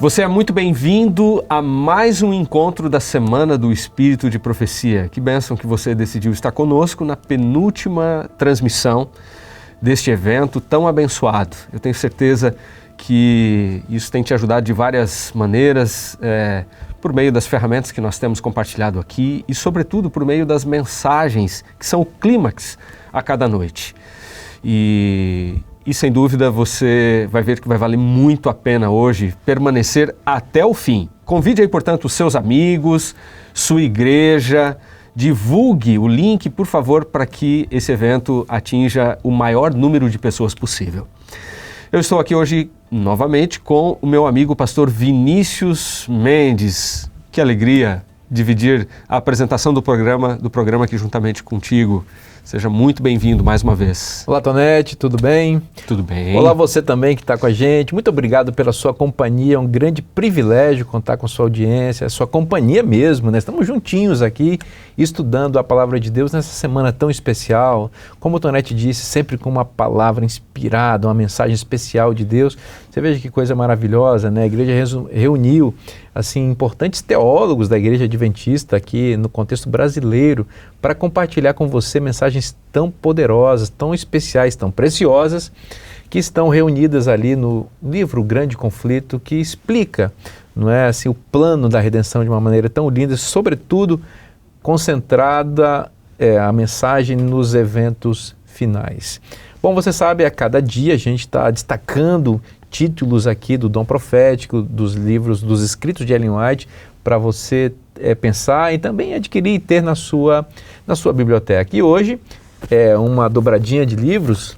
Você é muito bem-vindo a mais um encontro da Semana do Espírito de Profecia. Que bênção que você decidiu estar conosco na penúltima transmissão deste evento tão abençoado. Eu tenho certeza que isso tem te ajudado de várias maneiras, por meio das ferramentas que nós temos compartilhado aqui e, sobretudo, por meio das mensagens que são o clímax a cada noite. E sem dúvida você vai ver que vai valer muito a pena hoje permanecer até o fim. Convide aí, portanto, os seus amigos, sua igreja, divulgue o link, por favor, para que esse evento atinja o maior número de pessoas possível. Eu estou aqui hoje novamente com o meu amigo pastor Vinícius Mendes. Que alegria dividir a apresentação do programa aqui juntamente contigo. Seja muito bem-vindo mais uma vez. Olá, Tonete, tudo bem? Tudo bem. Olá, você também que está com a gente. Muito obrigado pela sua companhia. É um grande privilégio contar com sua audiência, a sua companhia mesmo, né? Estamos juntinhos aqui, estudando a Palavra de Deus nessa semana tão especial. Como o Tonete disse, sempre com uma palavra inspirada, uma mensagem especial de Deus. Você veja que coisa maravilhosa, né? A igreja reuniu assim, importantes teólogos da Igreja Adventista aqui no contexto brasileiro para compartilhar com você mensagens tão poderosas, tão especiais, tão preciosas, que estão reunidas ali no livro O Grande Conflito, que explica, não é, assim, o plano da redenção de uma maneira tão linda, sobretudo concentrada a mensagem nos eventos finais. Bom, você sabe, a cada dia a gente está destacando títulos aqui do Dom Profético, dos livros, dos escritos de Ellen White, para você pensar e também adquirir e ter na sua biblioteca. E hoje é uma dobradinha de livros,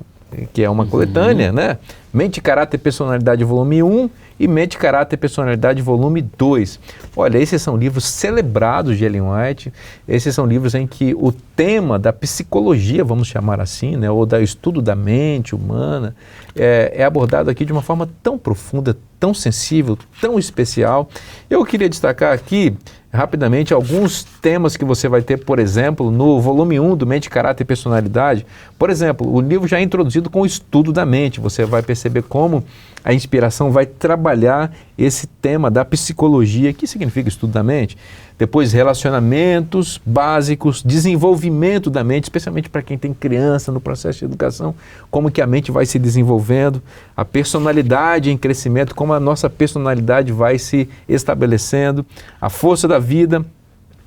que é uma coletânea, né? Mente, Caráter e Personalidade, volume 1 e Mente, Caráter e Personalidade, volume 2. Olha, esses são livros celebrados de Ellen White, esses são livros em que o tema da psicologia, vamos chamar assim, né, ou do estudo da mente humana, é abordado aqui de uma forma tão profunda, tão sensível, tão especial. Eu queria destacar aqui, rapidamente, alguns temas que você vai ter, por exemplo, no volume 1 do Mente, Caráter e Personalidade. Por exemplo, o livro já é introduzido com o estudo da mente. Você vai perceber como a inspiração vai trabalhar esse tema da psicologia. O que significa estudo da mente? Depois, relacionamentos básicos, desenvolvimento da mente, especialmente para quem tem criança no processo de educação, como que a mente vai se desenvolvendo, a personalidade em crescimento, como a nossa personalidade vai se estabelecendo, a força da vida,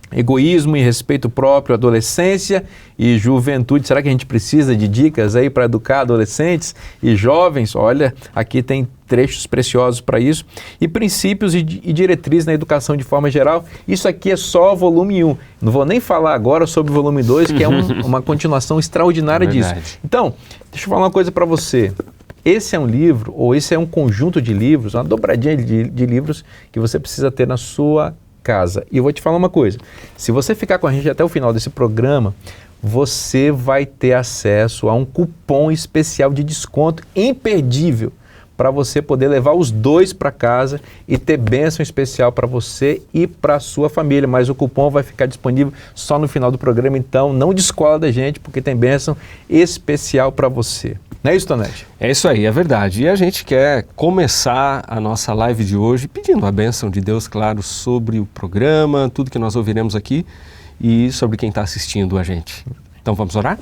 egoísmo e respeito próprio, adolescência e juventude. Será que a gente precisa de dicas aí para educar adolescentes e jovens? Olha, aqui tem trechos preciosos para isso. E princípios e diretrizes na educação de forma geral. Isso aqui é só o volume 1. Não vou nem falar agora sobre o volume 2, que é uma continuação extraordinária disso. Então, deixa eu falar uma coisa para você. Esse é um livro, ou esse é um conjunto de livros, uma dobradinha de livros que você precisa ter na sua casa. E eu vou te falar uma coisa, se você ficar com a gente até o final desse programa, você vai ter acesso a um cupom especial de desconto imperdível para você poder levar os dois para casa e ter bênção especial para você e para a sua família. Mas o cupom vai ficar disponível só no final do programa, então não descola da gente, porque tem bênção especial para você. Não é isso, Tonete? É isso aí, é verdade. E a gente quer começar a nossa live de hoje pedindo a bênção de Deus, claro, sobre o programa, tudo que nós ouviremos aqui e sobre quem está assistindo a gente. Então vamos orar?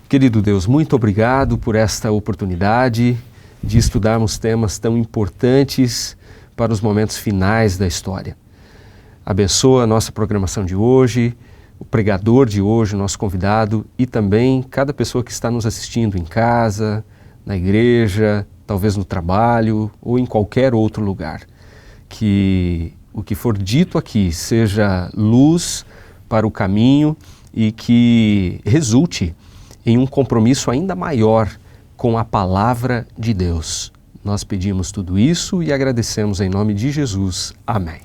Querido Deus, muito obrigado por esta oportunidade de estudarmos temas tão importantes para os momentos finais da história. Abençoa a nossa programação de hoje, o pregador de hoje, o nosso convidado e também cada pessoa que está nos assistindo em casa, na igreja, talvez no trabalho ou em qualquer outro lugar. Que o que for dito aqui seja luz para o caminho e que resulte em um compromisso ainda maior com a palavra de Deus. Nós pedimos tudo isso e agradecemos em nome de Jesus. Amém.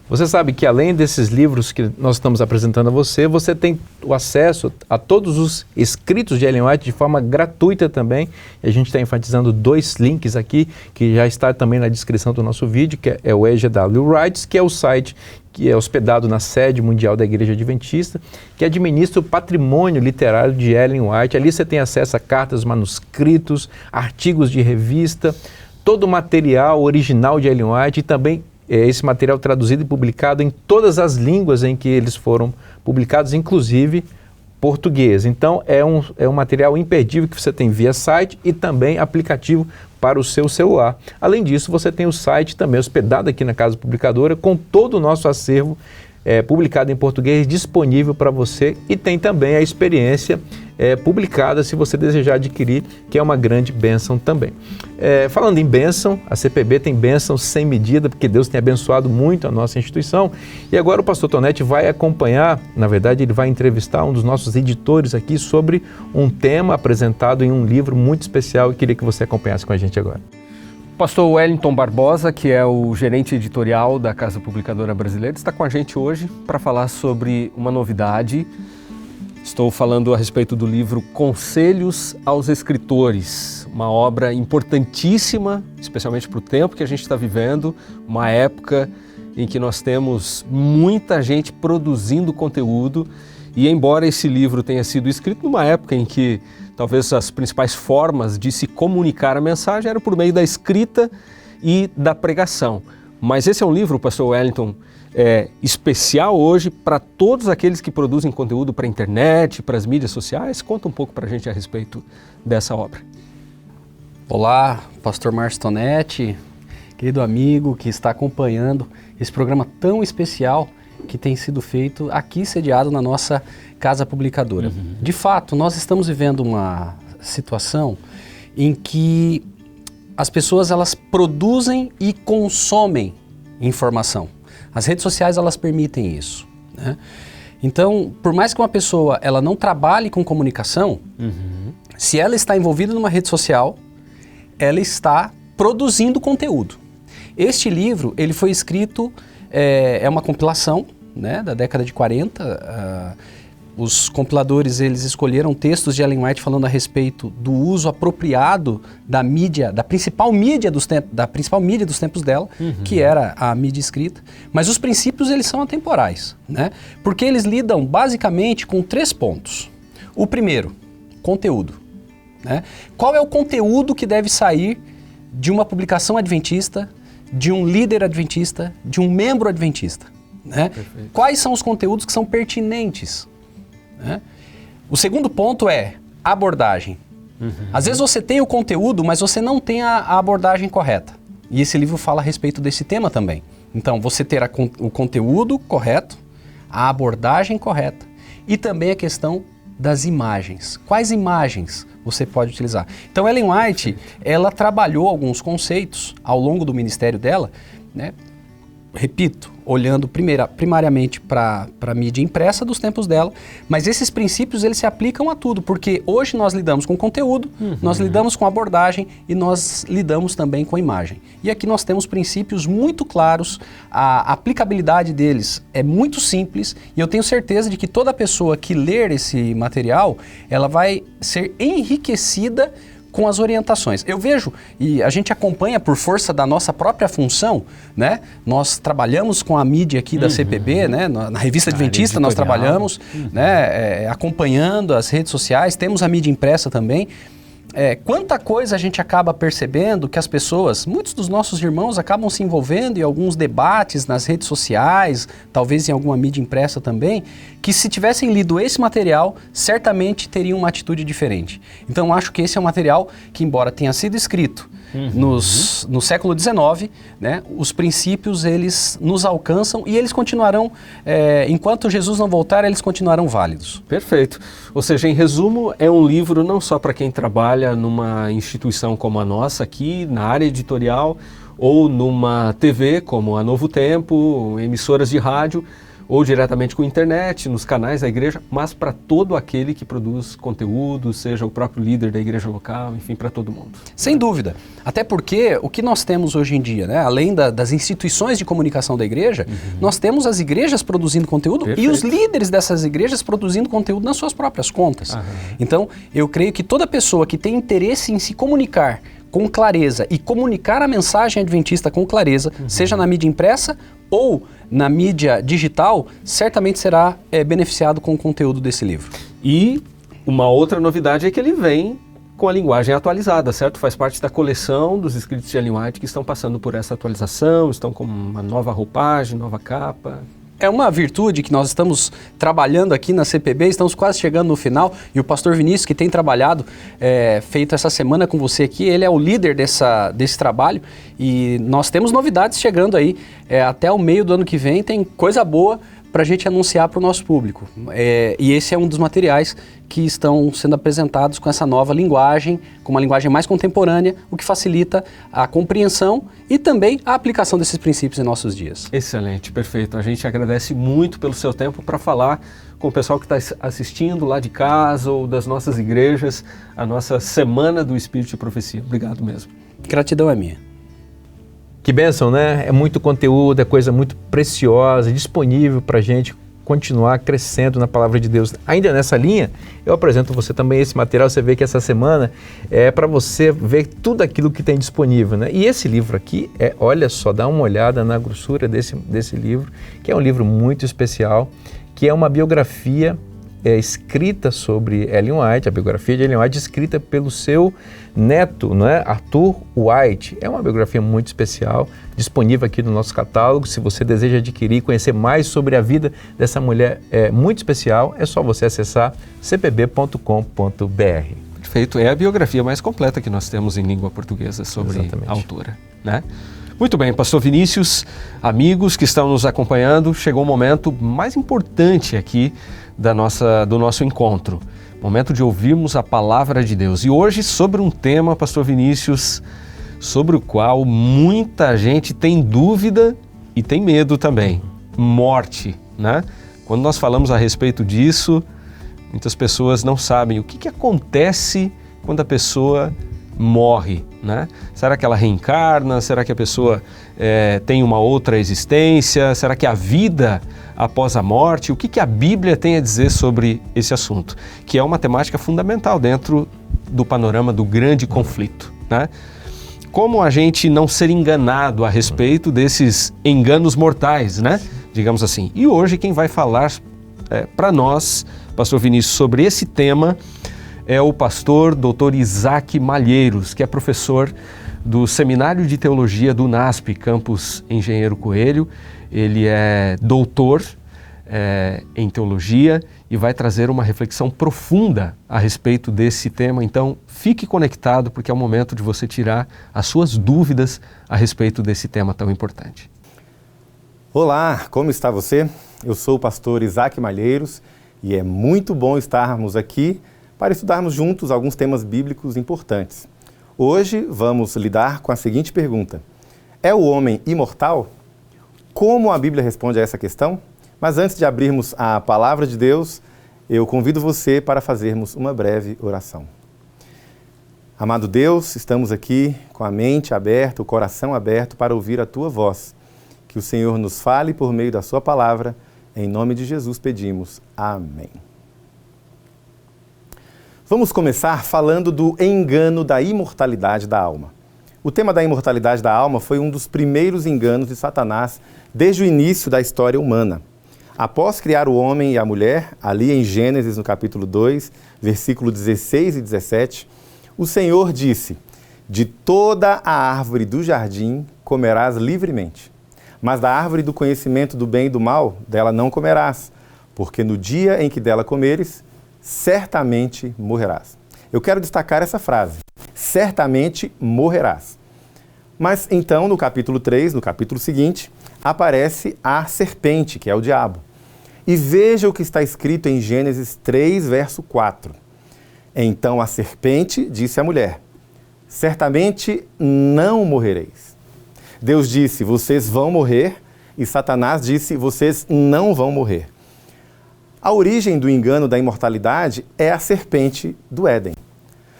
Você sabe que além desses livros que nós estamos apresentando a você, você tem o acesso a todos os escritos de Ellen White de forma gratuita também. E a gente está enfatizando 2 links aqui, que já está também na descrição do nosso vídeo, que é o EGW Writes, que é o site que é hospedado na sede mundial da Igreja Adventista, que administra o patrimônio literário de Ellen White. Ali você tem acesso a cartas, manuscritos, artigos de revista, todo o material original de Ellen White e também esse material traduzido e publicado em todas as línguas em que eles foram publicados, inclusive português. Então é um material imperdível que você tem via site e também aplicativo para o seu celular. Além disso, você tem o site também hospedado aqui na Casa Publicadora com todo o nosso acervo publicado em português disponível para você, e tem também a experiência publicada se você desejar adquirir, que é uma grande bênção também. Falando em bênção, a CPB tem bênção sem medida, porque Deus tem abençoado muito a nossa instituição, e agora o pastor Tonetti vai acompanhar, na verdade ele vai entrevistar um dos nossos editores aqui sobre um tema apresentado em um livro muito especial, e queria que você acompanhasse com a gente agora. Pastor Wellington Barbosa, que é o gerente editorial da Casa Publicadora Brasileira, está com a gente hoje para falar sobre uma novidade. Estou falando a respeito do livro Conselhos aos Escritores, uma obra importantíssima, especialmente para o tempo que a gente está vivendo, uma época em que nós temos muita gente produzindo conteúdo, e embora esse livro tenha sido escrito numa época em que talvez as principais formas de se comunicar a mensagem eram por meio da escrita e da pregação. Mas esse é um livro, pastor Wellington, especial hoje para todos aqueles que produzem conteúdo para a internet, para as mídias sociais. Conta um pouco para a gente a respeito dessa obra. Olá, pastor Márcio Tonetti, querido amigo que está acompanhando esse programa tão especial que tem sido feito aqui, sediado na nossa Casa Publicadora. De fato, nós estamos vivendo uma situação em que as pessoas elas produzem e consomem informação. As redes sociais elas permitem isso, né? Então, por mais que uma pessoa ela não trabalhe com comunicação, se ela está envolvida numa rede social, ela está produzindo conteúdo. Este livro ele foi escrito, é uma compilação, né, da década de 40. Os compiladores eles escolheram textos de Ellen White falando a respeito do uso apropriado da mídia, da principal mídia dos tempos dela, que era a mídia escrita. Mas os princípios eles são atemporais, né? Porque eles lidam basicamente com 3 pontos. O primeiro, conteúdo, né? Qual é o conteúdo que deve sair de uma publicação adventista, de um líder adventista, de um membro adventista, né? Quais são os conteúdos que são pertinentes, né? O segundo ponto é abordagem. Às vezes você tem o conteúdo, mas você não tem a abordagem correta. E esse livro fala a respeito desse tema também. Então, você terá o conteúdo correto, a abordagem correta e também a questão das imagens. Quais imagens você pode utilizar? Então, Ellen White, ela trabalhou alguns conceitos ao longo do ministério dela, né? Repito, olhando primariamente para a mídia impressa dos tempos dela, mas esses princípios eles se aplicam a tudo, porque hoje nós lidamos com conteúdo, nós lidamos com abordagem e nós lidamos também com imagem. E aqui nós temos princípios muito claros, a aplicabilidade deles é muito simples e eu tenho certeza de que toda pessoa que ler esse material, ela vai ser enriquecida com as orientações. Eu vejo, e a gente acompanha por força da nossa própria função, né? Nós trabalhamos com a mídia aqui da CPB, né? Na Revista Adventista nós trabalhamos, né? Acompanhando as redes sociais, temos a mídia impressa também. Quanta coisa a gente acaba percebendo que as pessoas, muitos dos nossos irmãos acabam se envolvendo em alguns debates nas redes sociais, talvez em alguma mídia impressa também, que se tivessem lido esse material, certamente teriam uma atitude diferente. Então acho que esse é um material que, embora tenha sido escrito no século XIX, né, os princípios eles nos alcançam e eles continuarão, enquanto Jesus não voltar, eles continuarão válidos. Perfeito. Ou seja, em resumo, é um livro não só para quem trabalha numa instituição como a nossa aqui, na área editorial, ou numa TV como a Novo Tempo, emissoras de rádio, ou diretamente com a internet, nos canais da igreja, mas para todo aquele que produz conteúdo, seja o próprio líder da igreja local, enfim, para todo mundo. Sem dúvida. Até porque o que nós temos hoje em dia, né, além das instituições de comunicação da igreja, nós temos as igrejas produzindo conteúdo. Perfeito. E os líderes dessas igrejas produzindo conteúdo nas suas próprias contas. Então, eu creio que toda pessoa que tem interesse em se comunicar com clareza e comunicar a mensagem adventista com clareza, seja na mídia impressa ou na mídia digital, certamente será beneficiado com o conteúdo desse livro. E uma outra novidade é que ele vem com a linguagem atualizada, certo? Faz parte da coleção dos escritos de Ellen White que estão passando por essa atualização, estão com uma nova roupagem, nova capa. É uma virtude que nós estamos trabalhando aqui na CPB, estamos quase chegando no final, e o pastor Vinícius, que tem trabalhado, feito essa semana com você aqui, ele é o líder desse trabalho, e nós temos novidades chegando aí, até o meio do ano que vem tem coisa boa para a gente anunciar para o nosso público. E esse é um dos materiais que estão sendo apresentados com essa nova linguagem, com uma linguagem mais contemporânea, o que facilita a compreensão e também a aplicação desses princípios em nossos dias. Excelente, perfeito. A gente agradece muito pelo seu tempo para falar com o pessoal que está assistindo lá de casa ou das nossas igrejas, a nossa Semana do Espírito de Profecia. Obrigado mesmo. Gratidão é minha. Que bênção, né? É muito conteúdo, é coisa muito preciosa, disponível para a gente continuar crescendo na Palavra de Deus. Ainda nessa linha, eu apresento você também esse material, você vê que essa semana é para você ver tudo aquilo que tem disponível, né? E esse livro aqui, olha só, dá uma olhada na grossura desse livro, que é um livro muito especial, que é uma biografia escrita sobre Ellen White, a biografia de Ellen White escrita pelo seu neto, não é? Arthur White. É uma biografia muito especial, disponível aqui no nosso catálogo. Se você deseja adquirir e conhecer mais sobre a vida dessa mulher muito especial, é só você acessar cpb.com.br. Perfeito, é a biografia mais completa que nós temos em língua portuguesa sobre Exatamente. a autora, né? Muito bem, pastor Vinícius, amigos que estão nos acompanhando, chegou o momento mais importante aqui do nosso encontro, momento de ouvirmos a palavra de Deus. E hoje sobre um tema, pastor Vinícius, sobre o qual muita gente tem dúvida e tem medo também, morte, né? Quando nós falamos a respeito disso, muitas pessoas não sabem o que acontece quando a pessoa morre, né? Será que ela reencarna? Será que a pessoa tem uma outra existência? Será que a vida após a morte? O que a Bíblia tem a dizer sobre esse assunto? Que é uma temática fundamental dentro do panorama do grande conflito, né? Como a gente não ser enganado a respeito desses enganos mortais, né? Digamos assim. E hoje quem vai falar para nós, pastor Vinícius, sobre esse tema é o pastor Dr. Isaac Malheiros, que é professor do Seminário de Teologia do UNASP, campus Engenheiro Coelho. Ele é doutor em teologia e vai trazer uma reflexão profunda a respeito desse tema. Então, fique conectado, porque é o momento de você tirar as suas dúvidas a respeito desse tema tão importante. Olá, como está você? Eu sou o pastor Isaac Malheiros e é muito bom estarmos aqui para estudarmos juntos alguns temas bíblicos importantes. Hoje vamos lidar com a seguinte pergunta: é o homem imortal? Como a Bíblia responde a essa questão? Mas antes de abrirmos a palavra de Deus, eu convido você para fazermos uma breve oração. Amado Deus, estamos aqui com a mente aberta, o coração aberto para ouvir a Tua voz. Que o Senhor nos fale por meio da Sua palavra. Em nome de Jesus pedimos. Amém. Vamos começar falando do engano da imortalidade da alma. O tema da imortalidade da alma foi um dos primeiros enganos de Satanás desde o início da história humana. Após criar o homem e a mulher, ali em Gênesis, no capítulo 2, versículo 16 e 17, o Senhor disse: de toda a árvore do jardim comerás livremente, mas da árvore do conhecimento do bem e do mal, dela não comerás, porque no dia em que dela comeres, certamente morrerás. Eu quero destacar essa frase, certamente morrerás. Mas então, no capítulo 3, no capítulo seguinte, aparece a serpente, que é o diabo. E veja o que está escrito em Gênesis 3, verso 4. Então a serpente disse à mulher: certamente não morrereis. Deus disse: vocês vão morrer, e Satanás disse: vocês não vão morrer. A origem do engano da imortalidade é a serpente do Éden.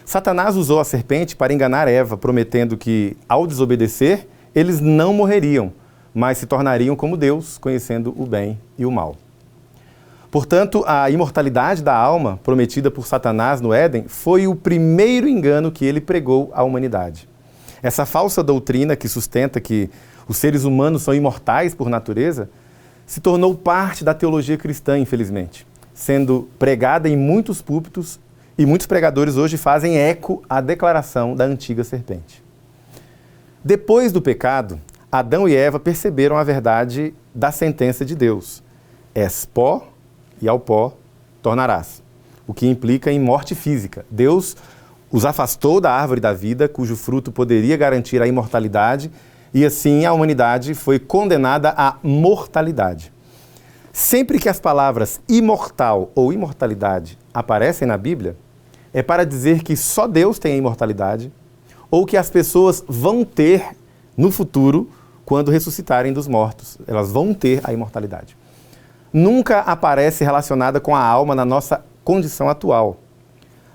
Satanás usou a serpente para enganar Eva, prometendo que, ao desobedecer, eles não morreriam, mas se tornariam como Deus, conhecendo o bem e o mal. Portanto, a imortalidade da alma, prometida por Satanás no Éden, foi o primeiro engano que ele pregou à humanidade. Essa falsa doutrina que sustenta que os seres humanos são imortais por natureza, se tornou parte da teologia cristã, infelizmente, sendo pregada em muitos púlpitos E muitos pregadores hoje fazem eco à declaração da antiga serpente. Depois do pecado, Adão e Eva perceberam a verdade da sentença de Deus. És pó e ao pó tornarás. O que implica em morte física. Deus os afastou da árvore da vida, cujo fruto poderia garantir a imortalidade, e assim a humanidade foi condenada à mortalidade. Sempre que as palavras imortal ou imortalidade aparecem na Bíblia, é para dizer que só Deus tem a imortalidade, ou que as pessoas vão ter no futuro, quando ressuscitarem dos mortos. Elas vão ter a imortalidade. Nunca aparece relacionada com a alma na nossa condição atual.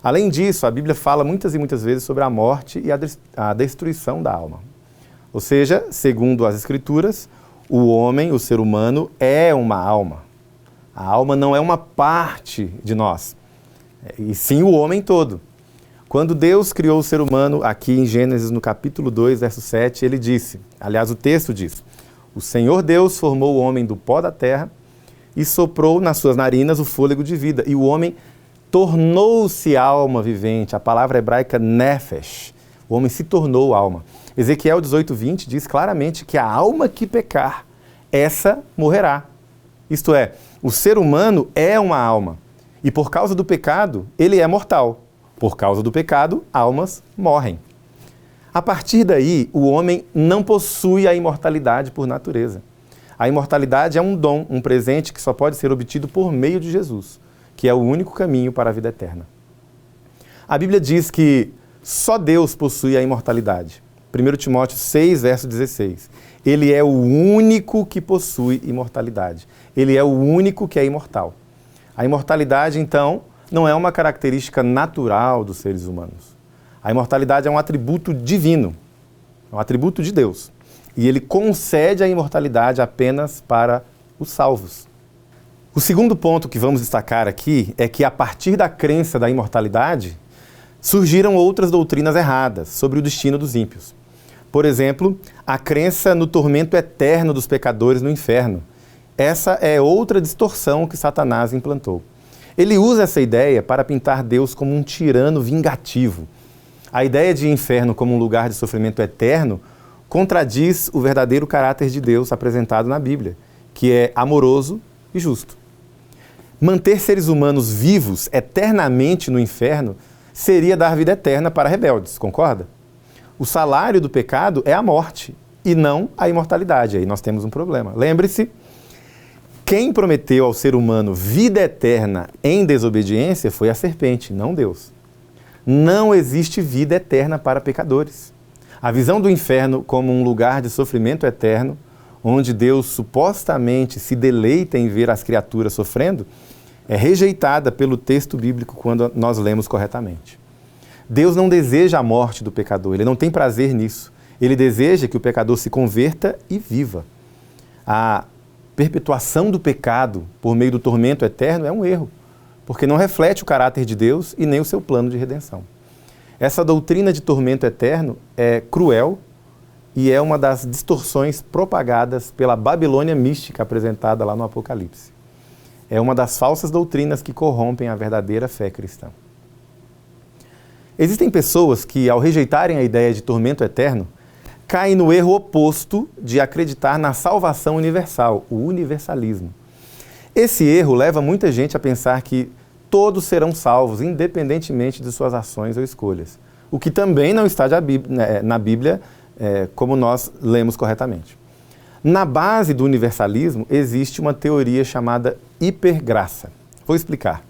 Além disso, a Bíblia fala muitas e muitas vezes sobre a morte e a destruição da alma. Ou seja, segundo as Escrituras, o homem, o ser humano, é uma alma. A alma não é uma parte de nós, e sim o homem todo. Quando Deus criou o ser humano, aqui em Gênesis, no capítulo 2, verso 7, ele disse, aliás, o texto diz, o Senhor Deus formou o homem do pó da terra e soprou nas suas narinas o fôlego de vida, e o homem tornou-se alma vivente. A palavra hebraica nefesh. O homem se tornou alma. Ezequiel 18:20 diz claramente que a alma que pecar, essa morrerá. Isto é, o ser humano é uma alma. E por causa do pecado, ele é mortal. Por causa do pecado, almas morrem. A partir daí, o homem não possui a imortalidade por natureza. A imortalidade é um dom, um presente que só pode ser obtido por meio de Jesus, que é o único caminho para a vida eterna. A Bíblia diz que só Deus possui a imortalidade. 1 Timóteo 6, verso 16. Ele é o único que possui imortalidade. Ele é o único que é imortal. A imortalidade, então, não é uma característica natural dos seres humanos. A imortalidade é um atributo divino, é um atributo de Deus. E ele concede a imortalidade apenas para os salvos. O segundo ponto que vamos destacar aqui é que, a partir da crença da imortalidade, surgiram outras doutrinas erradas sobre o destino dos ímpios. Por exemplo, a crença no tormento eterno dos pecadores no inferno. Essa é outra distorção que Satanás implantou. Ele usa essa ideia para pintar Deus como um tirano vingativo. A ideia de inferno como um lugar de sofrimento eterno contradiz o verdadeiro caráter de Deus apresentado na Bíblia, que é amoroso e justo. Manter seres humanos vivos eternamente no inferno seria dar vida eterna para rebeldes, concorda? O salário do pecado é a morte e não a imortalidade. Aí nós temos um problema. Lembre-se, quem prometeu ao ser humano vida eterna em desobediência foi a serpente, não Deus. Não existe vida eterna para pecadores. A visão do inferno como um lugar de sofrimento eterno, onde Deus supostamente se deleita em ver as criaturas sofrendo, é rejeitada pelo texto bíblico quando nós lemos corretamente. Deus não deseja a morte do pecador, ele não tem prazer nisso. Ele deseja que o pecador se converta e viva. A perpetuação do pecado por meio do tormento eterno é um erro, porque não reflete o caráter de Deus e nem o seu plano de redenção. Essa doutrina de tormento eterno é cruel e é uma das distorções propagadas pela Babilônia mística apresentada lá no Apocalipse. É uma das falsas doutrinas que corrompem a verdadeira fé cristã. Existem pessoas que, ao rejeitarem a ideia de tormento eterno, caem no erro oposto de acreditar na salvação universal, o universalismo. Esse erro leva muita gente a pensar que todos serão salvos, independentemente de suas ações ou escolhas. O que também não está na Bíblia, como nós lemos corretamente. Na base do universalismo existe uma teoria chamada hipergraça. Vou explicar.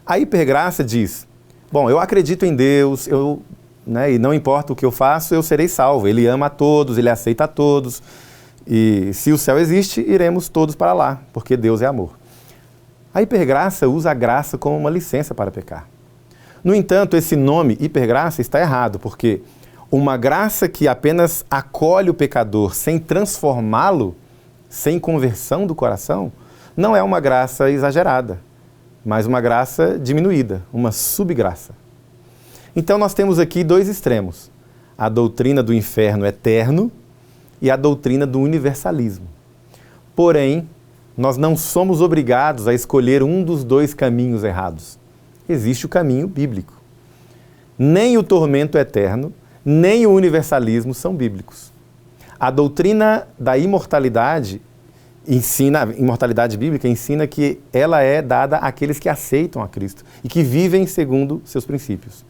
A hipergraça diz, bom, eu acredito em Deus, e não importa o que eu faço, eu serei salvo. Ele ama a todos, ele aceita a todos. E se o céu existe, iremos todos para lá, porque Deus é amor. A hipergraça usa a graça como uma licença para pecar. No entanto, esse nome, hipergraça, está errado, porque uma graça que apenas acolhe o pecador sem transformá-lo, sem conversão do coração, não é uma graça exagerada, mas uma graça diminuída, uma subgraça. Então nós temos aqui dois extremos, a doutrina do inferno eterno e a doutrina do universalismo. Porém, nós não somos obrigados a escolher um dos dois caminhos errados. existe o caminho bíblico. Nem o tormento eterno, nem o universalismo são bíblicos. A doutrina da imortalidade a imortalidade bíblica ensina que ela é dada àqueles que aceitam a Cristo e que vivem segundo seus princípios.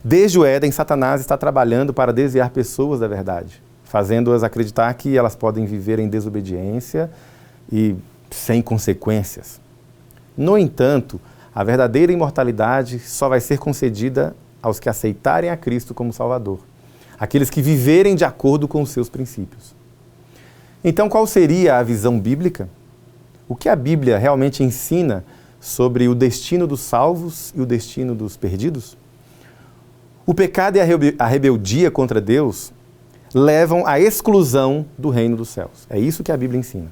Desde o Éden, Satanás está trabalhando para desviar pessoas da verdade, fazendo-as acreditar que elas podem viver em desobediência e sem consequências. No entanto, a verdadeira imortalidade só vai ser concedida aos que aceitarem a Cristo como Salvador, aqueles que viverem de acordo com os seus princípios. Então, qual seria a visão bíblica? O que a Bíblia realmente ensina sobre o destino dos salvos e o destino dos perdidos? O pecado e a rebeldia contra Deus levam à exclusão do reino dos céus. É isso que a Bíblia ensina.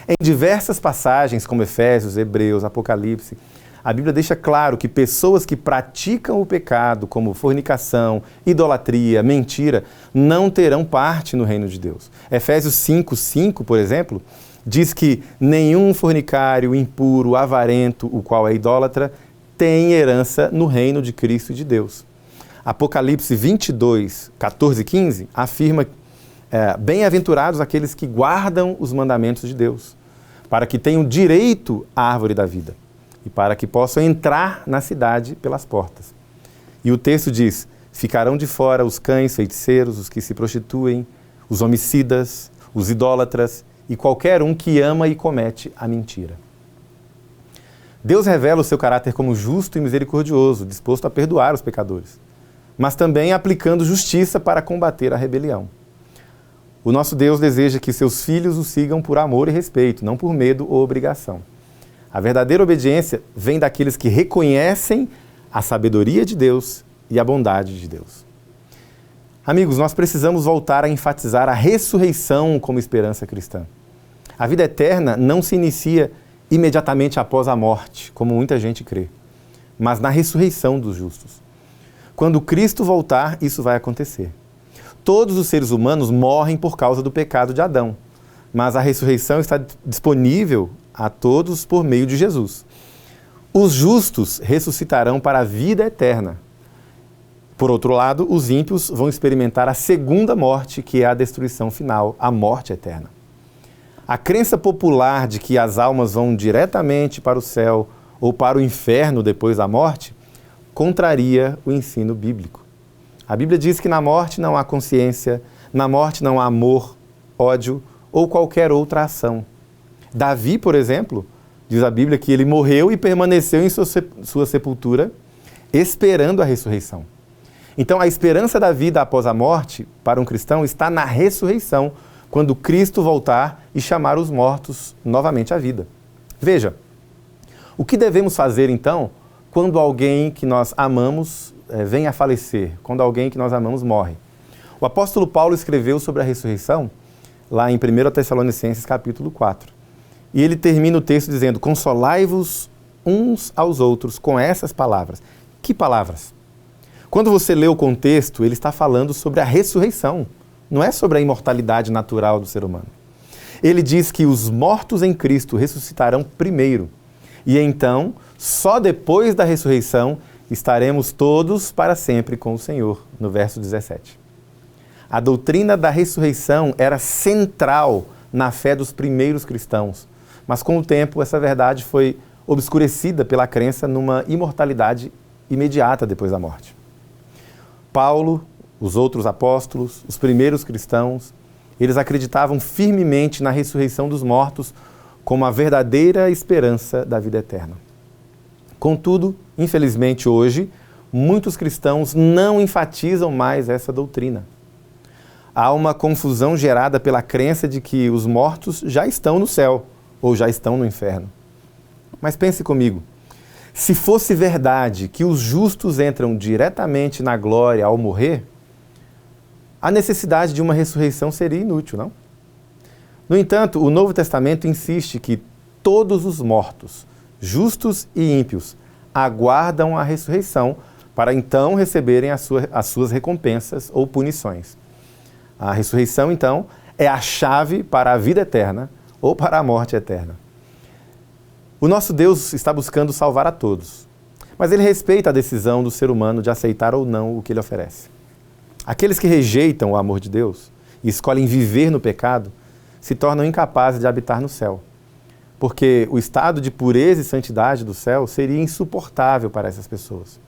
Em diversas passagens, como Efésios, Hebreus, Apocalipse, a Bíblia deixa claro que pessoas que praticam o pecado, como fornicação, idolatria, mentira, não terão parte no reino de Deus. Efésios 5:5, por exemplo, diz que nenhum fornicário, impuro, avarento, o qual é idólatra, tem herança no reino de Cristo e de Deus. Apocalipse 22:14-15 afirma: bem-aventurados aqueles que guardam os mandamentos de Deus, para que tenham direito à árvore da vida e para que possam entrar na cidade pelas portas. E o texto diz: ficarão de fora os cães feiticeiros, os que se prostituem, os homicidas, os idólatras e qualquer um que ama e comete a mentira. Deus revela o seu caráter como justo e misericordioso, disposto a perdoar os pecadores, mas também aplicando justiça para combater a rebelião. O nosso Deus deseja que seus filhos o sigam por amor e respeito, não por medo ou obrigação. A verdadeira obediência vem daqueles que reconhecem a sabedoria de Deus e a bondade de Deus. Amigos, nós precisamos voltar a enfatizar a ressurreição como esperança cristã. A vida eterna não se inicia imediatamente após a morte, como muita gente crê, mas na ressurreição dos justos. Quando Cristo voltar, isso vai acontecer. Todos os seres humanos morrem por causa do pecado de Adão, mas a ressurreição está disponível a todos por meio de Jesus. Os justos ressuscitarão para a vida eterna. Por outro lado, os ímpios vão experimentar a segunda morte, que é a destruição final, a morte eterna. A crença popular de que as almas vão diretamente para o céu ou para o inferno depois da morte contraria o ensino bíblico. A Bíblia diz que na morte não há consciência, na morte não há amor, ódio ou qualquer outra ação. Davi, por exemplo, diz a Bíblia que ele morreu e permaneceu em sua sepultura, esperando a ressurreição. Então, a esperança da vida após a morte, para um cristão, está na ressurreição, quando Cristo voltar e chamar os mortos novamente à vida. Veja, o que devemos fazer, então, quando alguém que nós amamos vem a falecer, quando alguém que nós amamos morre? O apóstolo Paulo escreveu sobre a ressurreição, lá em 1 Tessalonicenses, capítulo 4. E ele termina o texto dizendo: consolai-vos uns aos outros com essas palavras. Que palavras? Quando você lê o contexto, ele está falando sobre a ressurreição, não é sobre a imortalidade natural do ser humano. Ele diz que os mortos em Cristo ressuscitarão primeiro, e então, só depois da ressurreição, estaremos todos para sempre com o Senhor, no verso 17. A doutrina da ressurreição era central na fé dos primeiros cristãos, mas com o tempo essa verdade foi obscurecida pela crença numa imortalidade imediata depois da morte. Paulo, os outros apóstolos, os primeiros cristãos, eles acreditavam firmemente na ressurreição dos mortos como a verdadeira esperança da vida eterna. Contudo, infelizmente hoje, muitos cristãos não enfatizam mais essa doutrina. Há uma confusão gerada pela crença de que os mortos já estão no céu ou já estão no inferno. Mas pense comigo, se fosse verdade que os justos entram diretamente na glória ao morrer, a necessidade de uma ressurreição seria inútil, não? No entanto, o Novo Testamento insiste que todos os mortos, justos e ímpios, aguardam a ressurreição para então receberem as suas recompensas ou punições. A ressurreição, então, é a chave para a vida eterna ou para a morte eterna. O nosso Deus está buscando salvar a todos, Mas ele respeita a decisão do ser humano de aceitar ou não o que ele oferece. Aqueles que rejeitam o amor de Deus e escolhem viver no pecado se tornam incapazes de habitar no céu, porque o estado de pureza e santidade do céu seria insuportável para essas pessoas.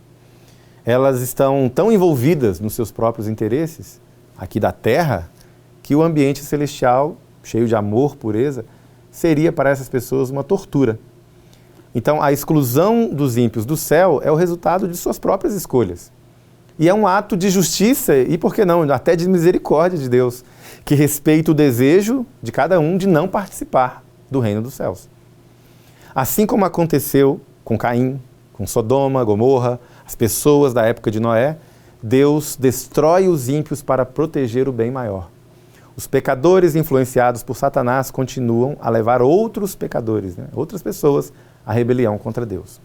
Elas estão tão envolvidas nos seus próprios interesses, aqui da terra, que o ambiente celestial, cheio de amor, pureza, seria para essas pessoas uma tortura. Então, a exclusão dos ímpios do céu é o resultado de suas próprias escolhas. E é um ato de justiça e, por que não, até de misericórdia de Deus, que respeita o desejo de cada um de não participar do reino dos céus. Assim como aconteceu com Caim, com Sodoma, Gomorra, as pessoas da época de Noé, Deus destrói os ímpios para proteger o bem maior. Os pecadores influenciados por Satanás continuam a levar outros pecadores, outras pessoas, à rebelião contra Deus.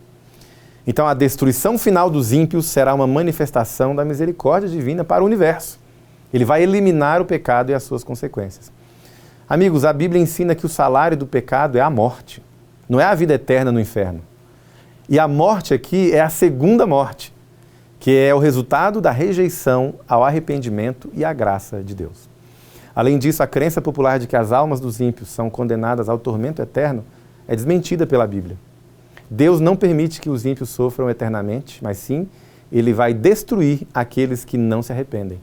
Então, a destruição final dos ímpios será uma manifestação da misericórdia divina para o universo. Ele vai eliminar o pecado e as suas consequências. Amigos, a Bíblia ensina que o salário do pecado é a morte, não é a vida eterna no inferno. E a morte aqui é a segunda morte, que é o resultado da rejeição ao arrependimento e à graça de Deus. Além disso, a crença popular de que as almas dos ímpios são condenadas ao tormento eterno é desmentida pela Bíblia. Deus não permite que os ímpios sofram eternamente, mas sim, Ele vai destruir aqueles que não se arrependem.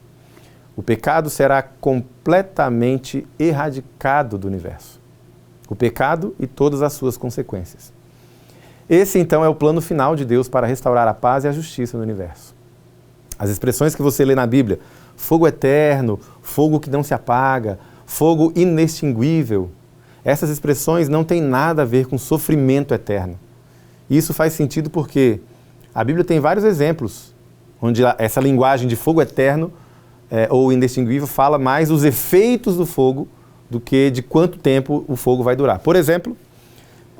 O pecado será completamente erradicado do universo. O pecado e todas as suas consequências. Esse, então, é o plano final de Deus para restaurar a paz e a justiça no universo. As expressões que você lê na Bíblia, fogo eterno, fogo que não se apaga, fogo inextinguível, essas expressões não têm nada a ver com sofrimento eterno. E isso faz sentido porque a Bíblia tem vários exemplos onde essa linguagem de fogo eterno ou inextinguível fala mais dos efeitos do fogo do que de quanto tempo o fogo vai durar. Por exemplo,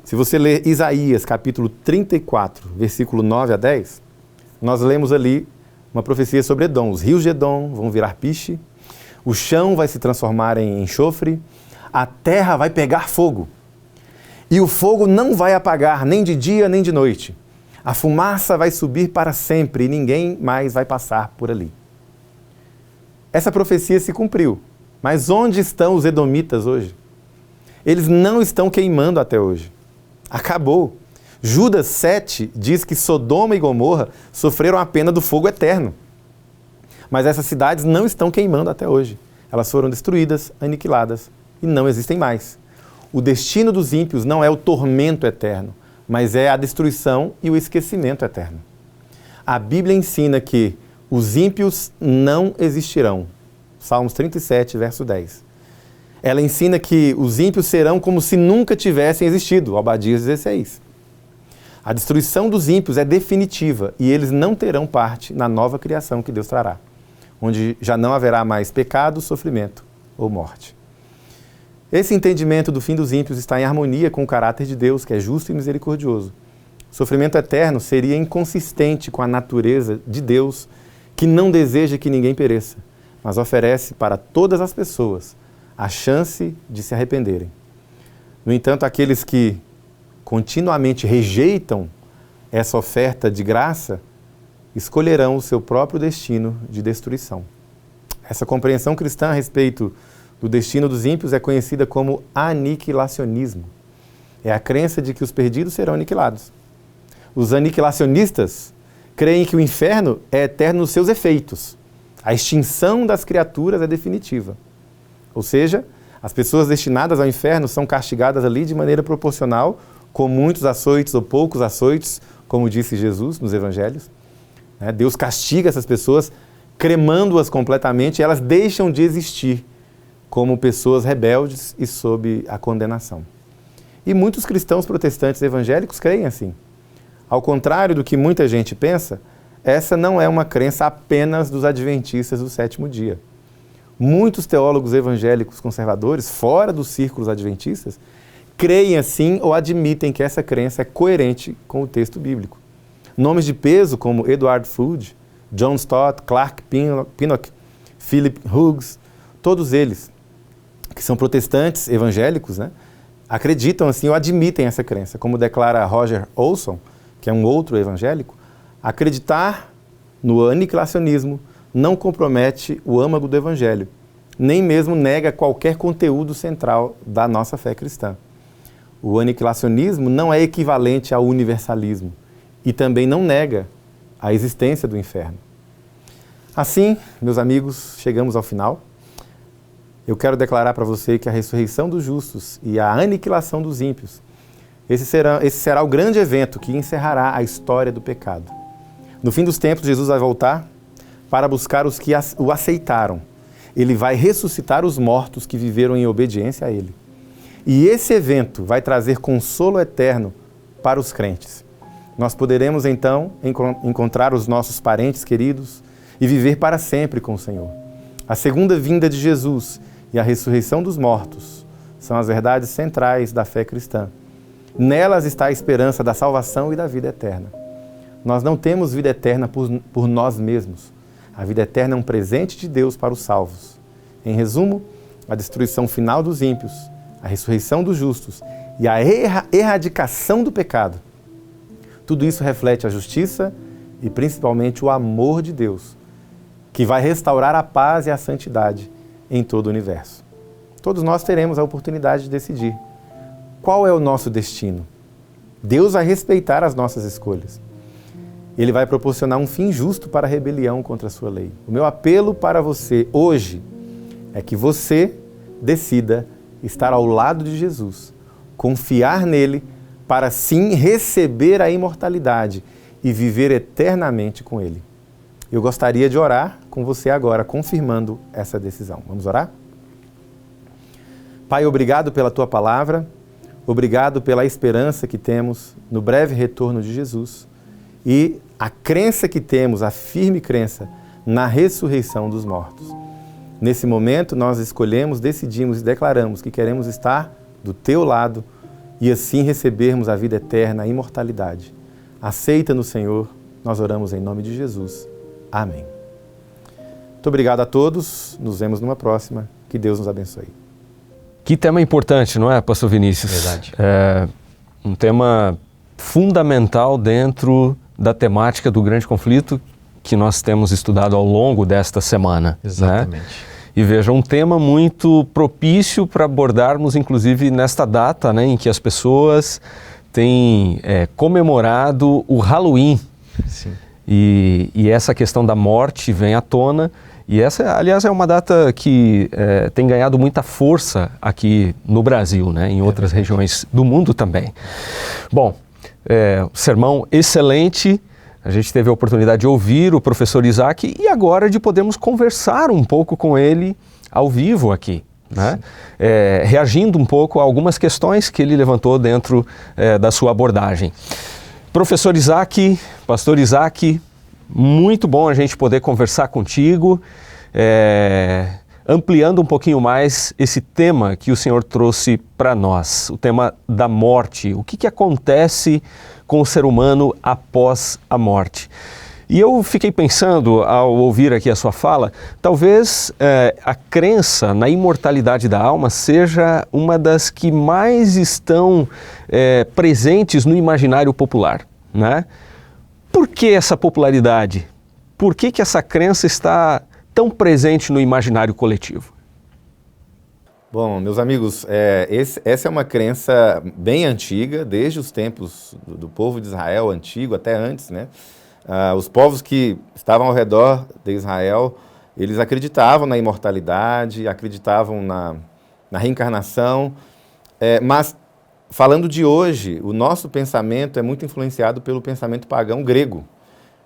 se você ler Isaías capítulo 34, versículo 9 a 10, nós lemos ali uma profecia sobre Edom. Os rios de Edom vão virar piche, o chão vai se transformar em enxofre, a terra vai pegar fogo. E o fogo não vai apagar nem de dia nem de noite. A fumaça vai subir para sempre e ninguém mais vai passar por ali. Essa profecia se cumpriu. Mas onde estão os edomitas hoje? Eles não estão queimando até hoje. Acabou. Judas 7 diz que Sodoma e Gomorra sofreram a pena do fogo eterno. Mas essas cidades não estão queimando até hoje. Elas foram destruídas, aniquiladas e não existem mais. O destino dos ímpios não é o tormento eterno, mas é a destruição e o esquecimento eterno. A Bíblia ensina que os ímpios não existirão. Salmos 37, verso 10. Ela ensina que os ímpios serão como se nunca tivessem existido. Obadias 16. A destruição dos ímpios é definitiva e eles não terão parte na nova criação que Deus trará, onde já não haverá mais pecado, sofrimento ou morte. Esse entendimento do fim dos ímpios está em harmonia com o caráter de Deus, que é justo e misericordioso. O sofrimento eterno seria inconsistente com a natureza de Deus, que não deseja que ninguém pereça, mas oferece para todas as pessoas a chance de se arrependerem. No entanto, aqueles que continuamente rejeitam essa oferta de graça, escolherão o seu próprio destino de destruição. Essa compreensão cristã a respeito do destino dos ímpios é conhecida como aniquilacionismo. É a crença de que os perdidos serão aniquilados. Os aniquilacionistas creem que o inferno é eterno nos seus efeitos. A extinção das criaturas é definitiva. Ou seja, as pessoas destinadas ao inferno são castigadas ali de maneira proporcional, com muitos açoites ou poucos açoites, como disse Jesus nos evangelhos. Deus castiga essas pessoas, cremando-as completamente, e elas deixam de existir como pessoas rebeldes e sob a condenação. E muitos cristãos protestantes evangélicos creem assim. Ao contrário do que muita gente pensa, essa não é uma crença apenas dos adventistas do sétimo dia. Muitos teólogos evangélicos conservadores, fora dos círculos adventistas, creem assim ou admitem que essa crença é coerente com o texto bíblico. Nomes de peso como Edward Fudge, John Stott, Clark Pinnock, Philip Hughes, todos eles, que são protestantes evangélicos, acreditam assim ou admitem essa crença. Como declara Roger Olson, que é um outro evangélico, Acreditar no aniquilacionismo não compromete o âmago do Evangelho, nem mesmo nega qualquer conteúdo central da nossa fé cristã. O aniquilacionismo não é equivalente ao universalismo e também não nega a existência do inferno. Assim, meus amigos, chegamos ao final. Eu quero declarar para você que a ressurreição dos justos e a aniquilação dos ímpios, esse será o grande evento que encerrará a história do pecado. No fim dos tempos, Jesus vai voltar para buscar os que o aceitaram. Ele vai ressuscitar os mortos que viveram em obediência a Ele. E esse evento vai trazer consolo eterno para os crentes. Nós poderemos então encontrar os nossos parentes queridos e viver para sempre com o Senhor. A segunda vinda de Jesus e a ressurreição dos mortos são as verdades centrais da fé cristã. Nelas está a esperança da salvação e da vida eterna. Nós não temos vida eterna por nós mesmos. A vida eterna é um presente de Deus para os salvos. Em resumo, a destruição final dos ímpios, a ressurreição dos justos e a erradicação do pecado. Tudo isso reflete a justiça e principalmente o amor de Deus, que vai restaurar a paz e a santidade em todo o universo. Todos nós teremos a oportunidade de decidir qual é o nosso destino. Deus vai respeitar as nossas escolhas. Ele vai proporcionar um fim justo para a rebelião contra a sua lei. O meu apelo para você hoje é que você decida estar ao lado de Jesus, confiar nele para sim receber a imortalidade e viver eternamente com ele. Eu gostaria de orar com você agora, confirmando essa decisão. Vamos orar? Pai, obrigado pela tua palavra, obrigado pela esperança que temos no breve retorno de Jesus e a crença que temos, a firme crença na ressurreição dos mortos. Nesse momento, nós escolhemos, decidimos e declaramos que queremos estar do teu lado e assim recebermos a vida eterna, a imortalidade. Aceita no Senhor, nós oramos em nome de Jesus. Amém. Muito obrigado a todos, nos vemos numa próxima. Que Deus nos abençoe. Que tema importante, não é, pastor Vinícius? Verdade. É um tema fundamental dentro da temática do grande conflito que nós temos estudado ao longo desta semana. Exatamente. Né? E veja, um tema muito propício para abordarmos, inclusive, nesta data, né, em que as pessoas têm comemorado o Halloween. Sim. E essa questão da morte vem à tona. E essa, aliás, é uma data que tem ganhado muita força aqui no Brasil, né, em outras regiões do mundo também. Bom, sermão excelente. A gente teve a oportunidade de ouvir o professor Isaac e agora de podermos conversar um pouco com ele ao vivo aqui, né? Reagindo um pouco a algumas questões que ele levantou dentro da sua abordagem. Professor Isaac, pastor Isaac, muito bom a gente poder conversar contigo, ampliando um pouquinho mais esse tema que o Senhor trouxe para nós, o tema da morte. O que acontece com o ser humano após a morte? E eu fiquei pensando, ao ouvir aqui a sua fala, talvez a crença na imortalidade da alma seja uma das que mais estão presentes no imaginário popular, né? Por que essa popularidade? Por que essa crença está tão presente no imaginário coletivo? Bom, meus amigos, essa é uma crença bem antiga, desde os tempos do povo de Israel antigo, até antes, né? Os povos que estavam ao redor de Israel, eles acreditavam na imortalidade, acreditavam na reencarnação, mas falando de hoje, o nosso pensamento é muito influenciado pelo pensamento pagão grego.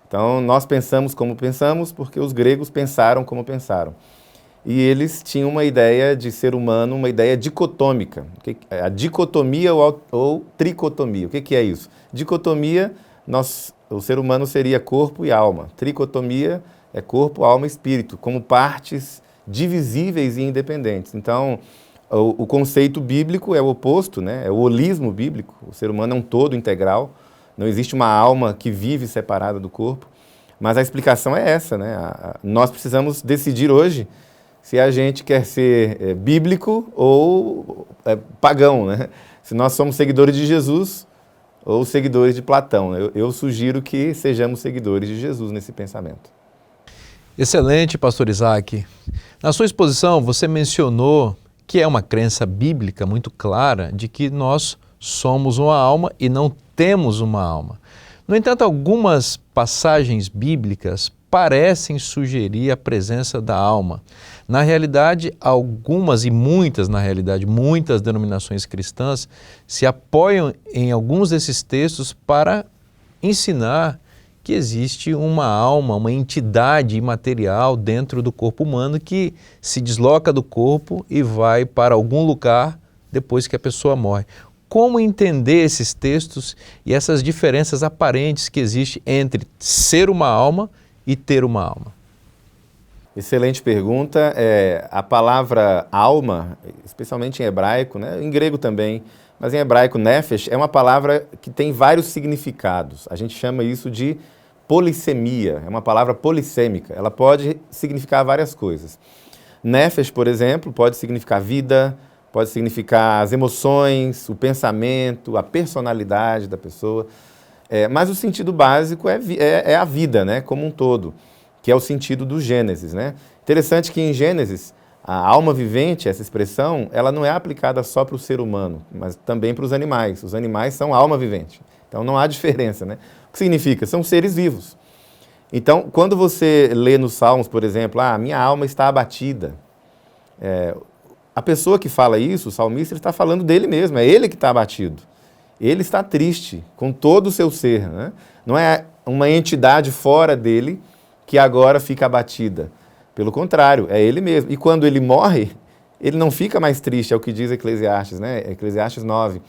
Então, nós pensamos como pensamos porque os gregos pensaram como pensaram. E eles tinham uma ideia de ser humano, uma ideia dicotômica. A dicotomia ou tricotomia. O que é isso? Dicotomia, o ser humano seria corpo e alma. Tricotomia é corpo, alma e espírito, como partes divisíveis e independentes. Então, o conceito bíblico é o oposto, né? É o holismo bíblico. O ser humano é um todo integral. Não existe uma alma que vive separada do corpo. Mas a explicação é essa, né? Nós precisamos decidir hoje se a gente quer ser bíblico ou pagão, né? Se nós somos seguidores de Jesus, ou seguidores de Platão. Eu sugiro que sejamos seguidores de Jesus nesse pensamento. Excelente, pastor Isaac. Na sua exposição, você mencionou que é uma crença bíblica muito clara de que nós somos uma alma e não temos uma alma. No entanto, algumas passagens bíblicas parecem sugerir a presença da alma. Na realidade, muitas denominações cristãs se apoiam em alguns desses textos para ensinar que existe uma alma, uma entidade imaterial dentro do corpo humano que se desloca do corpo e vai para algum lugar depois que a pessoa morre. Como entender esses textos e essas diferenças aparentes que existem entre ser uma alma e ter uma alma? Excelente pergunta. A palavra alma, especialmente em hebraico, né, em grego também, mas em hebraico, nefesh, é uma palavra que tem vários significados. A gente chama isso de polissemia, é uma palavra polissêmica. Ela pode significar várias coisas. Nefesh, por exemplo, pode significar vida, pode significar as emoções, o pensamento, a personalidade da pessoa. Mas o sentido básico é a vida, né, como um todo, que é o sentido do Gênesis, né? Interessante que em Gênesis, a alma vivente, essa expressão, ela não é aplicada só para o ser humano, mas também para os animais. Os animais são alma vivente. Então não há diferença, né? O que significa? São seres vivos. Então, quando você lê nos Salmos, por exemplo, minha alma está abatida, a pessoa que fala isso, o salmista, ele está falando dele mesmo, é ele que está abatido. Ele está triste com todo o seu ser, né? Não é uma entidade fora dele que agora fica abatida. Pelo contrário, é ele mesmo. E quando ele morre, ele não fica mais triste, é o que diz Eclesiastes, né? Eclesiastes 9.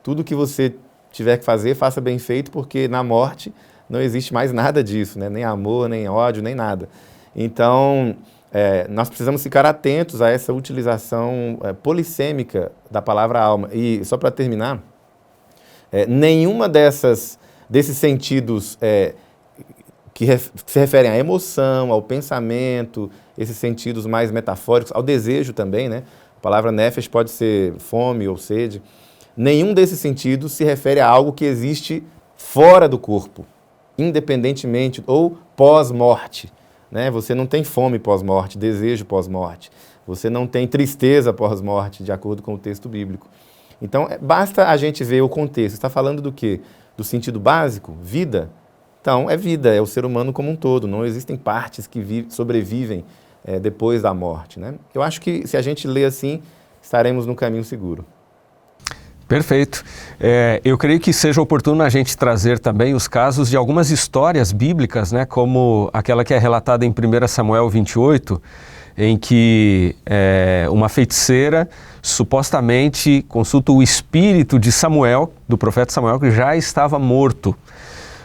Tudo que você tiver que fazer, faça bem feito, porque na morte não existe mais nada disso, né? Nem amor, nem ódio, nem nada. Então, nós precisamos ficar atentos a essa utilização polissêmica da palavra alma. E, só para terminar, nenhuma desses sentidos que se referem à emoção, ao pensamento, esses sentidos mais metafóricos, ao desejo também, né? A palavra nefesh pode ser fome ou sede. Nenhum desses sentidos se refere a algo que existe fora do corpo, independentemente ou pós-morte, né? Você não tem fome pós-morte, desejo pós-morte. Você não tem tristeza pós-morte, de acordo com o texto bíblico. Então, basta a gente ver o contexto. Está falando do quê? Do sentido básico? Vida? Então, é vida, é o ser humano como um todo. Não existem partes que sobrevivem depois da morte, né? Eu acho que, se a gente lê assim, estaremos no caminho seguro. Perfeito. Eu creio que seja oportuno a gente trazer também os casos de algumas histórias bíblicas, né, como aquela que é relatada em 1 Samuel 28, em que uma feiticeira supostamente consulta o espírito de Samuel, do profeta Samuel, que já estava morto.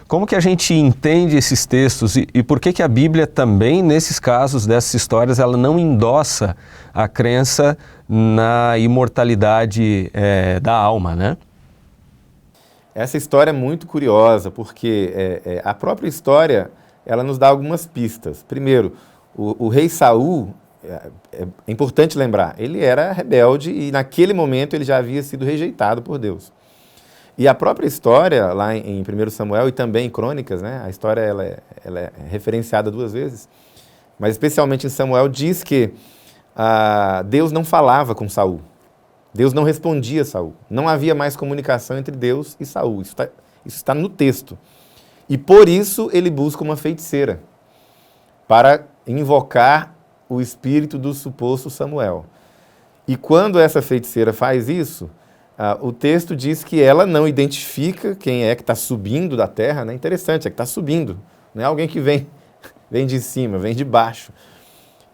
Como que a gente entende esses textos e por que a Bíblia também, nesses casos, dessas histórias, ela não endossa a crença na imortalidade da alma, né? Essa história é muito curiosa, porque a própria história, ela nos dá algumas pistas. Primeiro, o rei Saul, é importante lembrar, ele era rebelde e naquele momento ele já havia sido rejeitado por Deus. E a própria história, lá em 1 Samuel e também em Crônicas, né, a história ela é referenciada 2 vezes, mas especialmente em Samuel, diz que Deus não falava com Saul. Deus não respondia a Saul. Não havia mais comunicação entre Deus e Saul. Isso está no texto. E por isso ele busca uma feiticeira para invocar o espírito do suposto Samuel. E quando essa feiticeira faz isso, o texto diz que ela não identifica quem é que está subindo da terra, né? Interessante, é que está subindo. Não é alguém que vem de cima, vem de baixo.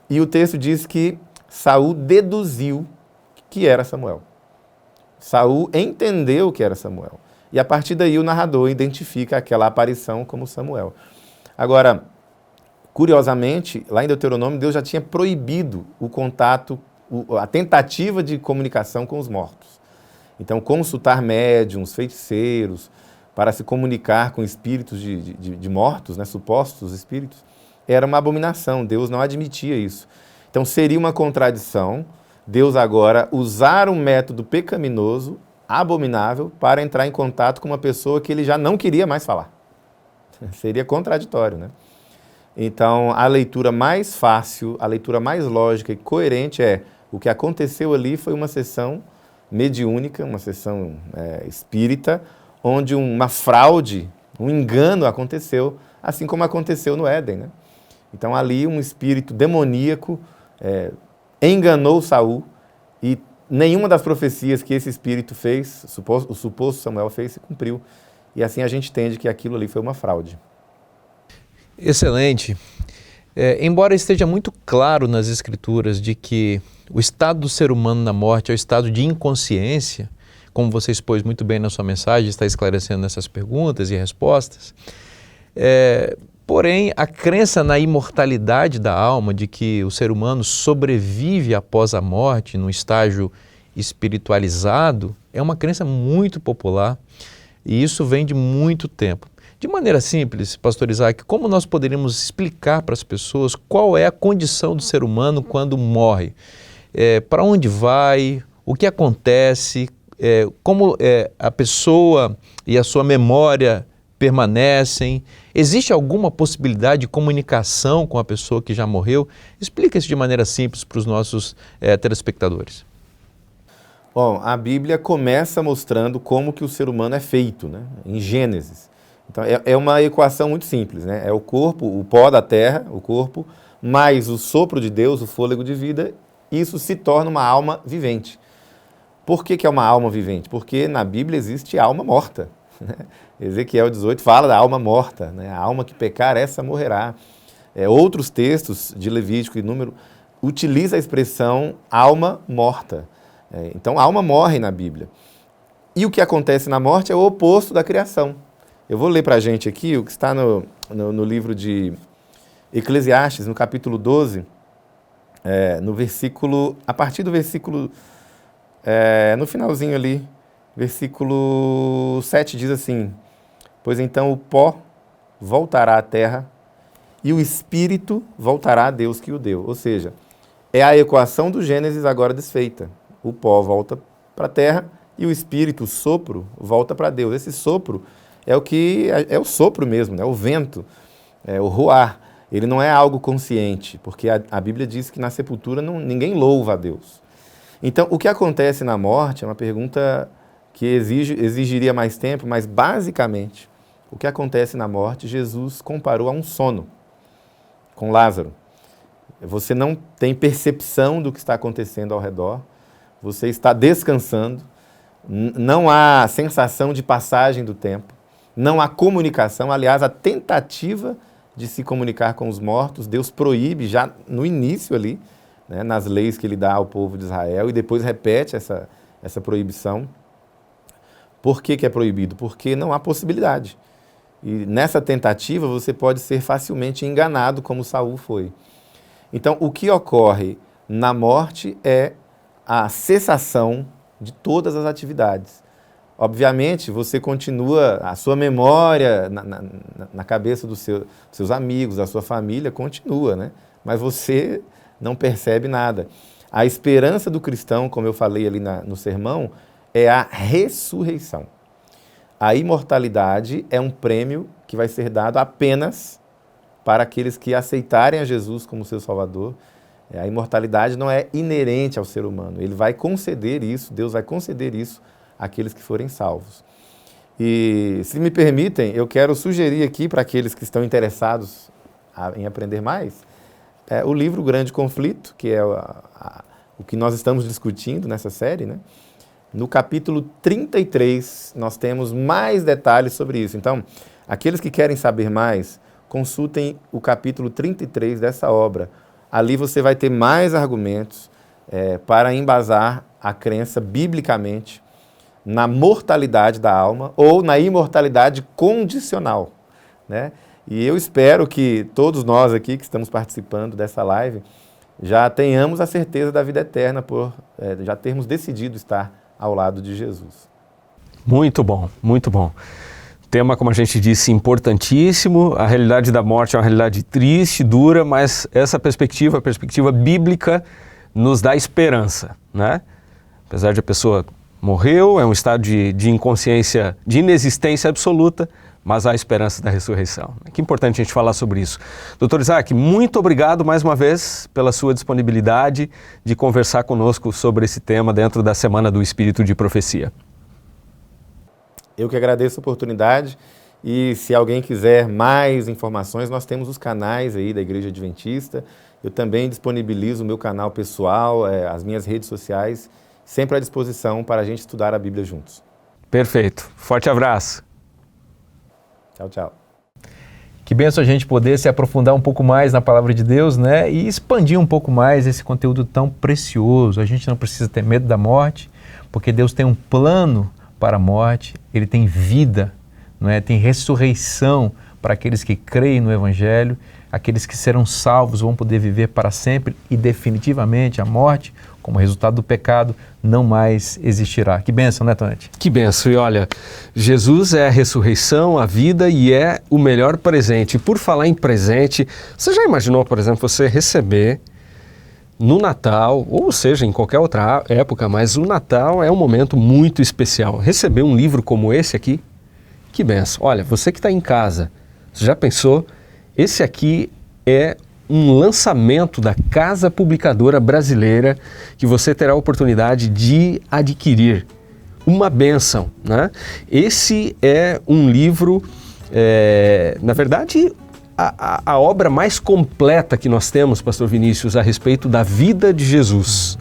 E o texto diz que Saul deduziu que era Samuel. Saul entendeu que era Samuel. E a partir daí o narrador identifica aquela aparição como Samuel. Agora, curiosamente, lá em Deuteronômio, Deus já tinha proibido o contato, a tentativa de comunicação com os mortos. Então, consultar médiuns, feiticeiros, para se comunicar com espíritos de mortos, né, supostos espíritos, era uma abominação. Deus não admitia isso. Então, seria uma contradição Deus agora usar um método pecaminoso abominável para entrar em contato com uma pessoa que ele já não queria mais falar. Seria contraditório, né? Então, a leitura mais fácil, a leitura mais lógica e coerente é: o que aconteceu ali foi uma sessão mediúnica, uma sessão espírita, onde uma fraude, um engano aconteceu, assim como aconteceu no Éden, né? Então, ali um espírito demoníaco enganou Saul, e nenhuma das profecias que esse espírito fez, o suposto Samuel fez, se cumpriu. E assim a gente entende que aquilo ali foi uma fraude. Excelente. Embora esteja muito claro nas Escrituras de que o estado do ser humano na morte é o estado de inconsciência, como você expôs muito bem na sua mensagem, está esclarecendo essas perguntas e respostas, porém, a crença na imortalidade da alma, de que o ser humano sobrevive após a morte, num estágio espiritualizado, é uma crença muito popular, e isso vem de muito tempo. De maneira simples, pastor Isaac, como nós poderíamos explicar para as pessoas qual é a condição do ser humano quando morre? Para onde vai? O que acontece? Como a pessoa e a sua memória permanecem? Existe alguma possibilidade de comunicação com a pessoa que já morreu? Explica isso de maneira simples para os nossos telespectadores. Bom, a Bíblia começa mostrando como que o ser humano é feito, né? Em Gênesis. Então, é uma equação muito simples, né? É o corpo, o pó da terra, o corpo, mais o sopro de Deus, o fôlego de vida, isso se torna uma alma vivente. Por que é uma alma vivente? Porque na Bíblia existe alma morta, né? Ezequiel 18 fala da alma morta, né? A alma que pecar, essa morrerá. Outros textos de Levítico e Número utilizam a expressão alma morta. Então, a alma morre na Bíblia. E o que acontece na morte é o oposto da criação. Eu vou ler para a gente aqui o que está no livro de Eclesiastes, no capítulo 12, a partir do versículo, no finalzinho ali, versículo 7 diz assim: pois então o pó voltará à terra e o espírito voltará a Deus que o deu. Ou seja, é a equação do Gênesis agora desfeita. O pó volta para a terra e o espírito, o sopro, volta para Deus. Esse sopro é o sopro mesmo, né? O vento, o ruar. Ele não é algo consciente, porque a Bíblia diz que na sepultura ninguém louva a Deus. Então, o que acontece na morte é uma pergunta que exigiria mais tempo, mas basicamente, o que acontece na morte, Jesus comparou a um sono com Lázaro. Você não tem percepção do que está acontecendo ao redor, você está descansando, não há sensação de passagem do tempo, não há comunicação. Aliás, a tentativa de se comunicar com os mortos, Deus proíbe já no início ali, né, nas leis que ele dá ao povo de Israel, e depois repete essa proibição. Por que é proibido? Porque não há possibilidade. E nessa tentativa você pode ser facilmente enganado, como Saul foi. Então, o que ocorre na morte é a cessação de todas as atividades. Obviamente, você continua, a sua memória na cabeça dos seus amigos, da sua família, continua, né? Mas você não percebe nada. A esperança do cristão, como eu falei ali no sermão, é a ressurreição. A imortalidade é um prêmio que vai ser dado apenas para aqueles que aceitarem a Jesus como seu Salvador. A imortalidade não é inerente ao ser humano. Ele vai conceder isso, Deus vai conceder isso àqueles que forem salvos. E, se me permitem, eu quero sugerir aqui para aqueles que estão interessados em aprender mais, o livro Grande Conflito, que é o que nós estamos discutindo nessa série, né? No capítulo 33, nós temos mais detalhes sobre isso. Então, aqueles que querem saber mais, consultem o capítulo 33 dessa obra. Ali você vai ter mais argumentos para embasar a crença biblicamente na mortalidade da alma ou na imortalidade condicional, né? E eu espero que todos nós aqui que estamos participando dessa live já tenhamos a certeza da vida eterna por já termos decidido estar ao lado de Jesus. Muito bom, muito bom. Tema, como a gente disse, importantíssimo. A realidade da morte é uma realidade triste, dura, mas essa perspectiva, a perspectiva bíblica, nos dá esperança, né? Apesar de a pessoa Morreu, é um estado de inconsciência, de inexistência absoluta, mas há esperança da ressurreição. Que importante a gente falar sobre isso. Dr. Isaac, muito obrigado mais uma vez pela sua disponibilidade de conversar conosco sobre esse tema dentro da Semana do Espírito de Profecia. Eu que agradeço a oportunidade e se alguém quiser mais informações, nós temos os canais aí da Igreja Adventista. Eu também disponibilizo o meu canal pessoal, as minhas redes sociais, sempre à disposição para a gente estudar a Bíblia juntos. Perfeito. Forte abraço. Tchau, tchau. Que benção a gente poder se aprofundar um pouco mais na Palavra de Deus, né? E expandir um pouco mais esse conteúdo tão precioso. A gente não precisa ter medo da morte, porque Deus tem um plano para a morte, Ele tem vida, não é? Tem ressurreição para aqueles que creem no Evangelho, aqueles que serão salvos vão poder viver para sempre e definitivamente a morte, como resultado do pecado, não mais existirá. Que bênção, né, Tonete? Que bênção. E olha, Jesus é a ressurreição, a vida e é o melhor presente. E por falar em presente, você já imaginou, por exemplo, você receber no Natal, ou seja, em qualquer outra época, mas o Natal é um momento muito especial. Receber um livro como esse aqui, que bênção. Olha, você que está em casa, você já pensou? Esse aqui é um lançamento da Casa Publicadora Brasileira que você terá a oportunidade de adquirir. Uma bênção, né? Esse é um livro, na verdade, a obra mais completa que nós temos, Pastor Vinícius, a respeito da vida de Jesus.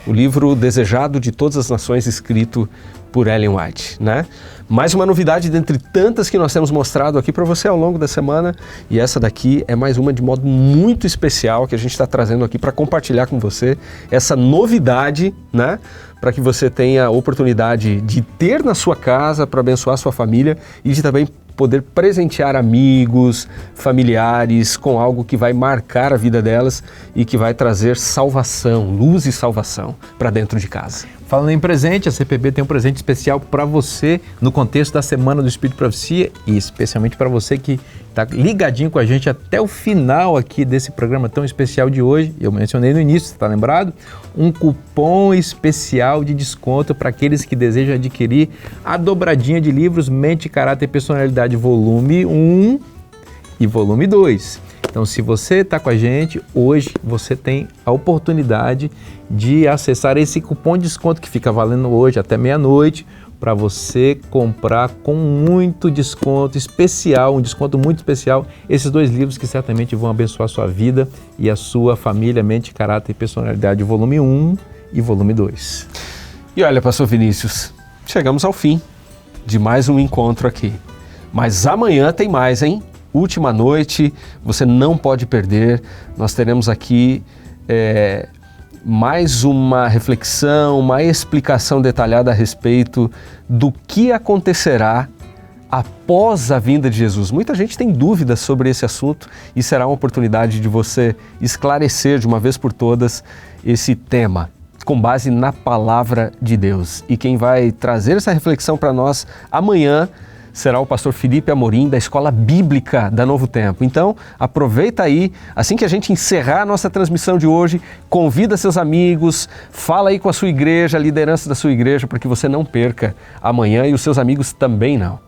O livro desejado de todas as nações, escrito por Ellen White, né? Mais uma novidade dentre tantas que nós temos mostrado aqui para você ao longo da semana, e essa daqui é mais uma de modo muito especial que a gente está trazendo aqui para compartilhar com você essa novidade, né? Para que você tenha a oportunidade de ter na sua casa para abençoar a sua família e de também poder presentear amigos, familiares com algo que vai marcar a vida delas e que vai trazer salvação, luz e salvação para dentro de casa. Falando em presente, a CPB tem um presente especial para você no contexto da Semana do Espírito de Profecia e especialmente para você que está ligadinho com a gente até o final aqui desse programa tão especial de hoje. Eu mencionei no início, você está lembrado? Um cupom especial de desconto para aqueles que desejam adquirir a dobradinha de livros Mente, Caráter e Personalidade, volume 1 e volume 2. Então, se você está com a gente, hoje você tem a oportunidade de acessar esse cupom de desconto que fica valendo hoje até meia-noite para você comprar com muito desconto especial, um desconto muito especial, esses dois livros que certamente vão abençoar a sua vida e a sua família, Mente, Caráter e Personalidade, volume 1 e volume 2. E olha, Pastor Vinícius, chegamos ao fim de mais um encontro aqui. Mas amanhã tem mais, hein? Última noite, você não pode perder. Nós teremos aqui mais uma reflexão, uma explicação detalhada a respeito do que acontecerá após a vinda de Jesus. Muita gente tem dúvidas sobre esse assunto e será uma oportunidade de você esclarecer de uma vez por todas esse tema, com base na palavra de Deus. E quem vai trazer essa reflexão para nós amanhã será o pastor Felipe Amorim, da Escola Bíblica da Novo Tempo. Então, aproveita aí, assim que a gente encerrar a nossa transmissão de hoje, convida seus amigos, fala aí com a sua igreja, a liderança da sua igreja, para que você não perca amanhã e os seus amigos também não.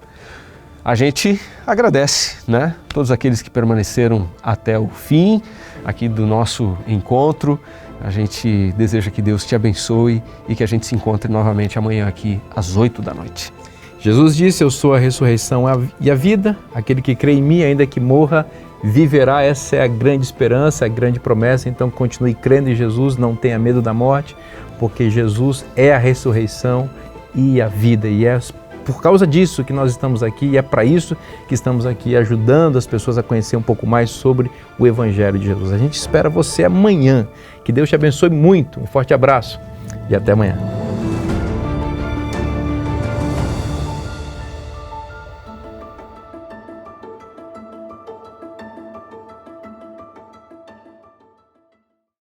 A gente agradece, né? Todos aqueles que permaneceram até o fim aqui do nosso encontro. A gente deseja que Deus te abençoe e que a gente se encontre novamente amanhã aqui às 8 da noite. Jesus disse, eu sou a ressurreição e a vida, aquele que crê em mim, ainda que morra, viverá. Essa é a grande esperança, a grande promessa. Então continue crendo em Jesus, não tenha medo da morte, porque Jesus é a ressurreição e a vida. E é por causa disso que nós estamos aqui e é para isso que estamos aqui, ajudando as pessoas a conhecer um pouco mais sobre o Evangelho de Jesus. A gente espera você amanhã. Que Deus te abençoe muito. Um forte abraço e até amanhã.